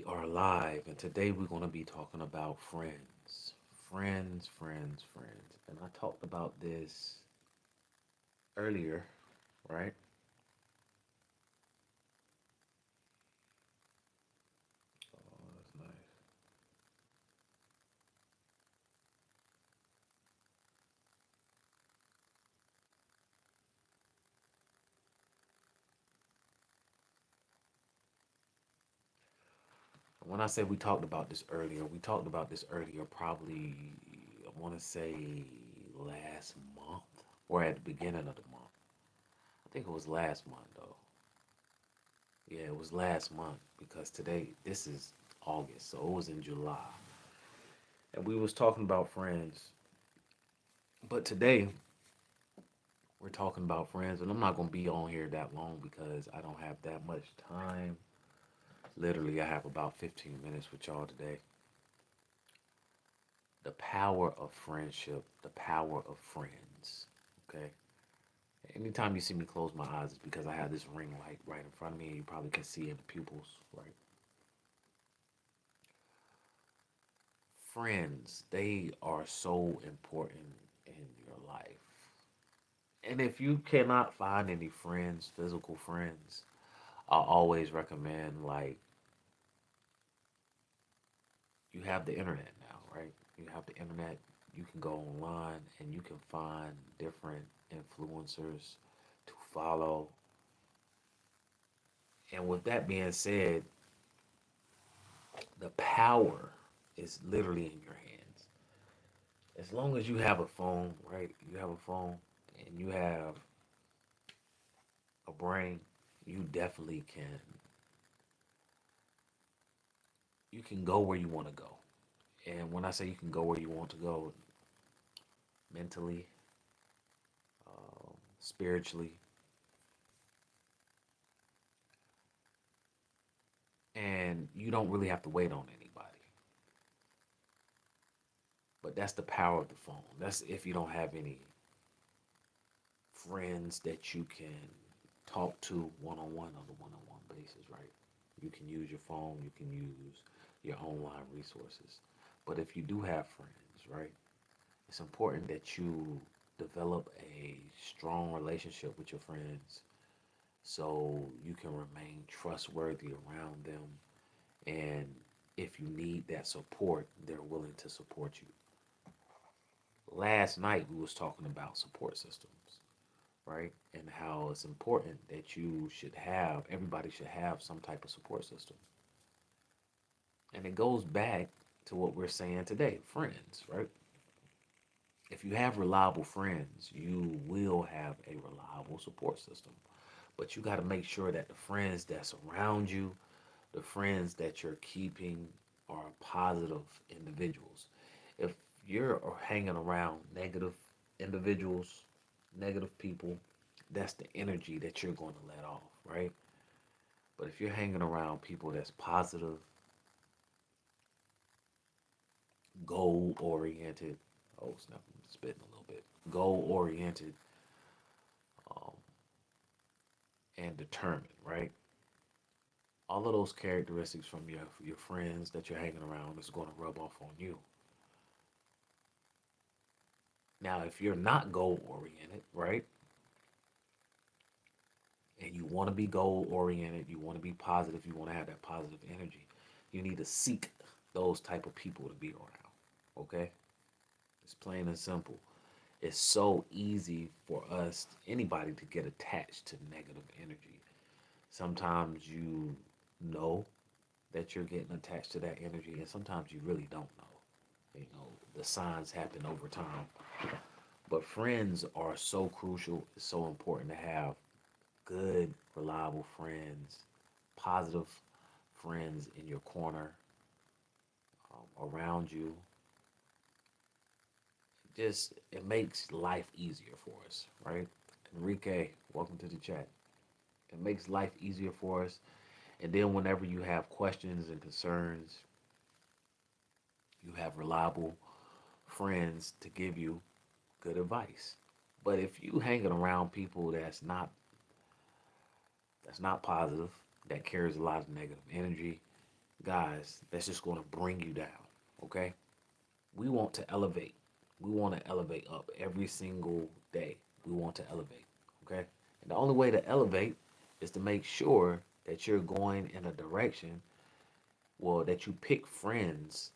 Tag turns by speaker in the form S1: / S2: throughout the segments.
S1: are live, and today we're going to be talking about friends. Friends, friends, friends. And I talked about this earlier, right? Oh, that's nice. When I say we talked about this earlier, we talked about this earlier probably, I want to say last month or at the beginning of the month. I think it was last month, though. Yeah, it was last month because today, this is August, so it was in July. And we was talking about friends. But today, we're talking about friends, and I'm not going to be on here that long because I don't have that much time. Literally, I have about 15 minutes with y'all today. The power of friendship, the power of friends. Okay? Anytime you see me close my eyes, it's because I have this ring light right in front of me, and you probably can see in the pupils, right? Friends, they are so important in your life. And if you cannot find any friends, physical friends, I always recommend like you have the internet now, right? You have the internet. You can go online and you can find different influencers to follow. And with that being said, the power is literally in your hands. As long as you have a phone, right? You have a phone and you have a brain, you definitely can go where you want to go. And when I say you can go where you want to go mentally, spiritually, and you don't really have to wait on anybody. But that's the power of the phone. That's if you don't have any friends that you can talk to on a one on one basis, right? You can use your phone, you can use your online resources. But if you do have friends, right, it's important that you develop a strong relationship with your friends so you can remain trustworthy around them. And if you need that support, they're willing to support you. Last night we was talking about support systems, right? And how it's important that everybody should have some type of support system. And it goes back to what we're saying today, friends, right? If you have reliable friends, you will have a reliable support system. But you got to make sure that the friends that surround you, the friends that you're keeping, are positive individuals. If you're hanging around negative individuals, negative people, that's the energy that you're going to let off, right? But if you're hanging around people that's positive, goal oriented, oh snap, I'm spitting a little bit, goal oriented, um, and determined, right? All of those characteristics from your friends that you're hanging around is going to rub off on you. Now, if you're not goal oriented, right, and you want to be goal oriented, you want to be positive, you want to have that positive energy, you need to seek those type of people to be around. Okay, it's plain and simple. It's so easy for us, anybody, to get attached to negative energy. Sometimes you know that you're getting attached to that energy, and sometimes you really don't know. The signs happen over time. But friends are so crucial. It's so important to have good, reliable friends, positive friends in your corner, around you. Just it makes life easier for us, right? Enrique, welcome to the chat. It makes life easier for us. And then whenever you have questions and concerns, you have reliable friends to give you good advice. But if you hanging around people that's not positive, that carries a lot of negative energy, guys that's just going to bring you down. Okay, we want to elevate. We want to elevate up every single day. We want to elevate. Okay, and the only way to elevate is to make sure that you're going in a direction, well, that you pick friends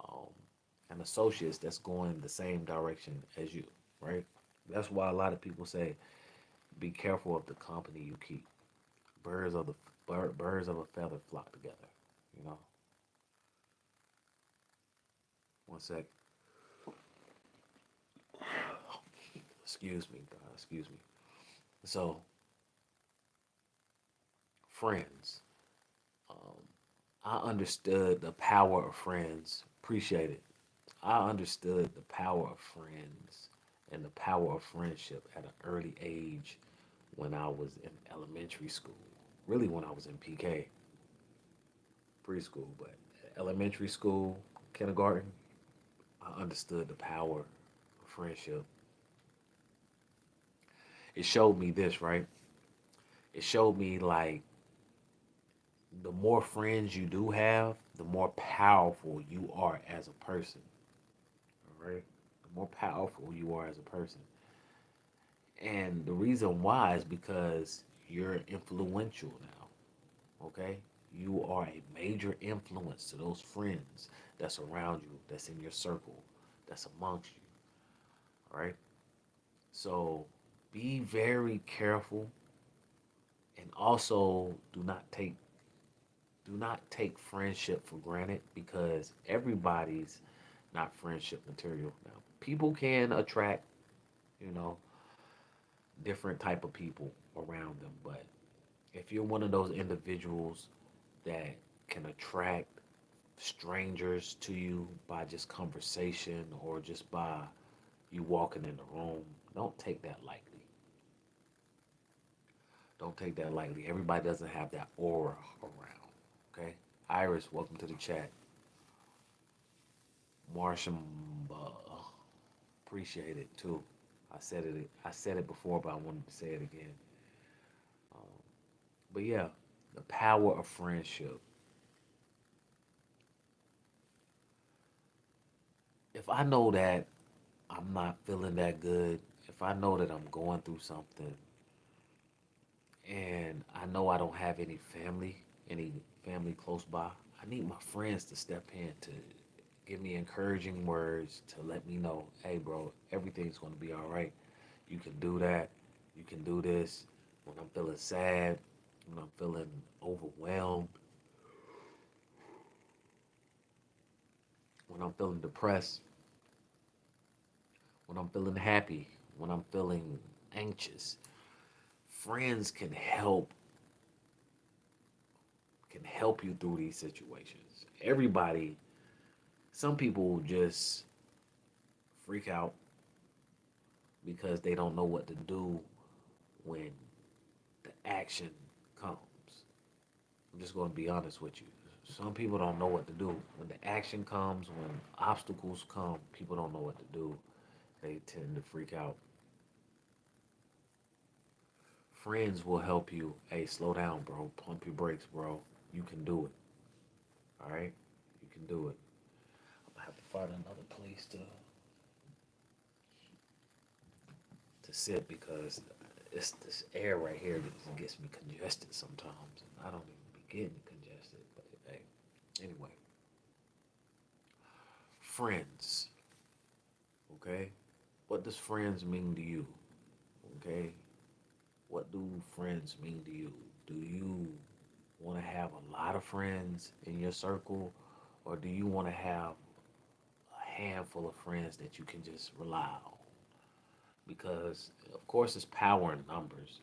S1: um, and associates that's going the same direction as you, right? That's why a lot of people say, be careful of the company you keep. Birds of the birds of a feather flock together. You know. One sec. Excuse me, God. Excuse me. So, friends. Um, I understood the power of friends. Appreciate it. I understood the power of friends and the power of friendship at an early age when I was in elementary school. Really, when I was in PK, preschool, but elementary school, kindergarten, I understood the power of friendship. It showed me this, right? It showed me like the more friends you do have, the more powerful you are as a person. All right? The more powerful you are as a person. And the reason why is because you're influential now. Okay? You are a major influence to those friends that's around you, that's in your circle, that's amongst you. All right? So be very careful and also do not take friendship for granted because everybody's not friendship material. Now, people can attract, you know, different type of people around them, but if you're one of those individuals that can attract strangers to you by just conversation or just by you walking in the room, don't take that lightly. Don't take that lightly. Everybody doesn't have that aura around. Okay? Iris, welcome to the chat. Marsham, appreciate it too. I said it before, but I wanted to say it again. Um, but yeah, the power of friendship. If I know that I'm not feeling that good, if I know that I'm going through something, and I know I don't have any family close by, I need my friends to step in to give me encouraging words to let me know, hey, bro, everything's going to be all right. You can do that. You can do this. When I'm feeling sad, when I'm feeling overwhelmed, when I'm feeling depressed, when I'm feeling happy, when I'm feeling anxious, friends can help you through these situations. Everybody, some people just freak out because they don't know what to do when the action comes. I'm just going to be honest with you. Some people don't know what to do. When the action comes, when obstacles come, people don't know what to do. They tend to freak out. Friends will help you. Hey, slow down, bro. Pump your brakes, bro. You can do it. All right? You can do it. I'm gonna have to find another place to sit because it's this air right here that gets me congested sometimes. And I don't even be getting congested. But hey, anyway, friends. Okay? What does friends mean to you? Okay? What do friends mean to you? Do you want to have a lot of friends in your circle, or do you want to have a handful of friends that you can just rely on? Because, of course, it's power in numbers,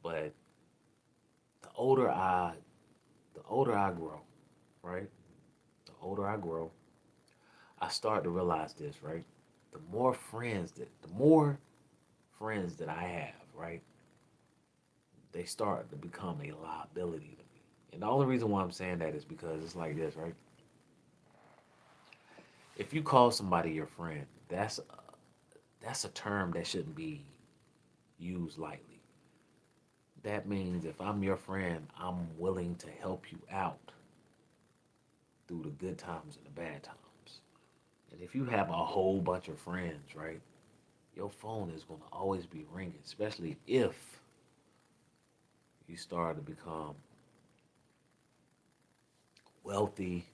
S1: but the older I, the older I grow, right? The older I grow, I start to realize this, right? The more friends that I have, right? They start to become a liability to me. And the only reason why I'm saying that is because it's like this, right? If you call somebody your friend, that's a term that shouldn't be used lightly. That means if I'm your friend, I'm willing to help you out. through the good times and the bad times. And if you have a whole bunch of friends, right, your phone is going to always be ringing, especially if you start to become wealthy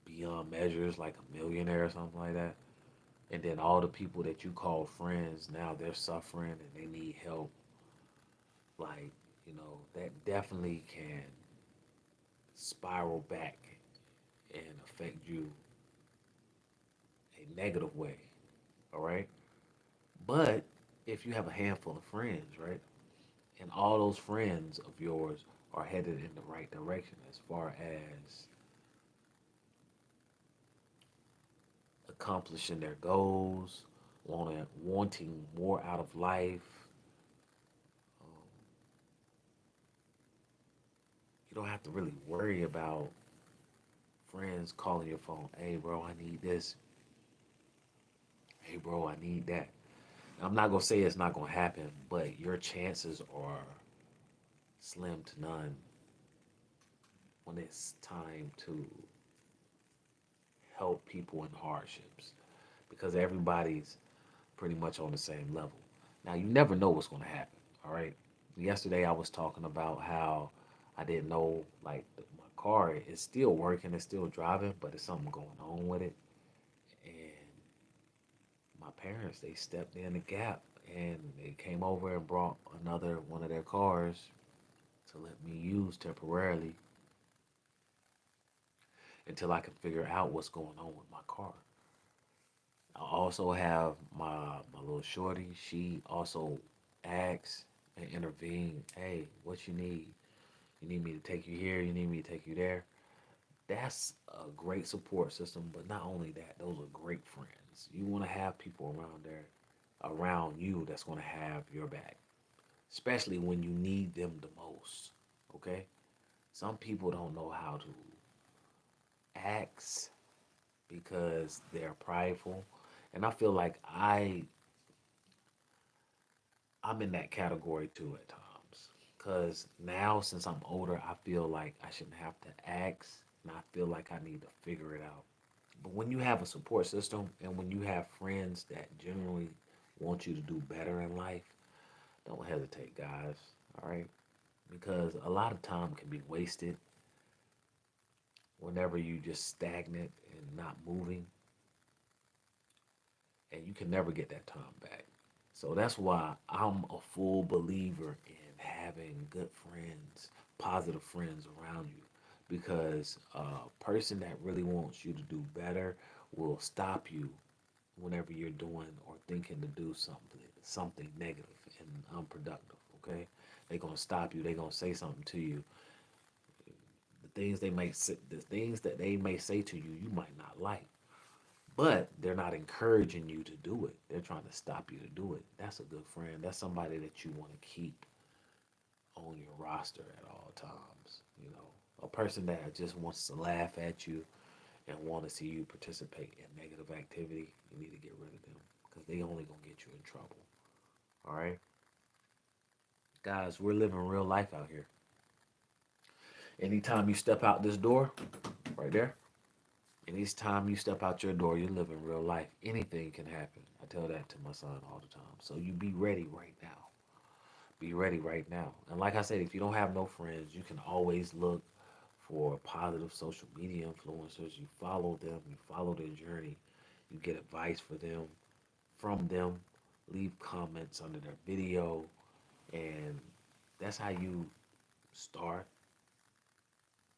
S1: beyond measures, like a millionaire or something like that. And then all the people that you call friends, now they're suffering and they need help. Like, that definitely can spiral back and affect you a negative way. All right. But if you have a handful of friends, right, and all those friends of yours are headed in the right direction as far as accomplishing their goals, wanting more out of life, um, you don't have to really worry about friends calling your phone. Hey, bro, I need this. Hey, bro, I need that. I'm not gonna say it's not gonna happen, but your chances are slim to none when it's time to help people in hardships because everybody's pretty much on the same level. Now, you never know what's going to happen, all right? Yesterday, I was talking about how I didn't know, like, my car is still working, it's still driving, but there's something going on with it. And my parents, they stepped in the gap and they came over and brought another one of their cars to let me use temporarily until I can figure out what's going on with my car. I also have my little shorty. She also asks and intervene. Hey, what you need? You need me to take you here? You need me to take you there? That's a great support system. But not only that, those are great friends. You want to have people around there, around you that's going to have your back, especially when you need them the most. Okay? Some people don't know how to ask because they're prideful, and I feel like I'm in that category too at times. Cause now since I'm older, I feel like I shouldn't have to ask, and I feel like I need to figure it out. But when you have a support system and when you have friends that genuinely want you to do better in life, don't hesitate, guys. All right, because a lot of time can be wasted whenever you just stagnant and not moving, and you can never get that time back. So that's why I'm a full believer in having good friends, positive friends around you. Because a person that really wants you to do better will stop you whenever you're doing or thinking to do something negative and unproductive. Okay, they're gonna stop you. They're gonna say something to you. The things that they may say to you, you might not like, but they're not encouraging you to do it. They're trying to stop you to do it. That's a good friend. That's somebody that you want to keep on your roster at all times. A person that just wants to laugh at you and want to see you participate in negative activity, you need to get rid of them because they only gonna get you in trouble. All right, guys, we're living real life out here. Anytime you step out this door, right there, and each time you step out your door, you live in real life. Anything can happen. I tell that to my son all the time. So you be ready right now. Be ready right now. And like I said, if you don't have no friends, you can always look for positive social media influencers. You follow them, you follow their journey, you get advice for them from them, leave comments under their video, and that's how you start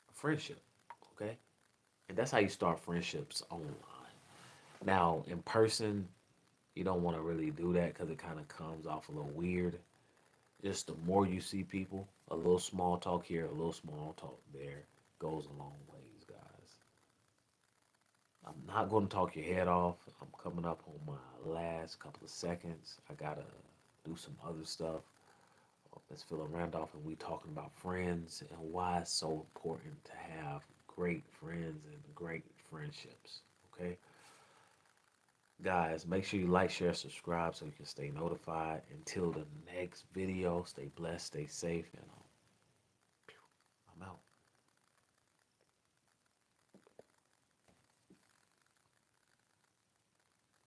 S1: a friendship. Okay? And that's how you start friendships online. Now, in person, you don't want to really do that because it kind of comes off a little weird. Just the more you see people, a little small talk here, a little small talk there goes a long ways, guys. I'm not going to talk your head off. I'm coming up on my last couple of seconds. I got to do some other stuff. It's Philip Randolph, and we talking about friends and why it's so important to have great friends and great friendships. Okay? Guys, make sure you like, share, subscribe so you can stay notified. Until the next video, stay blessed, stay safe, and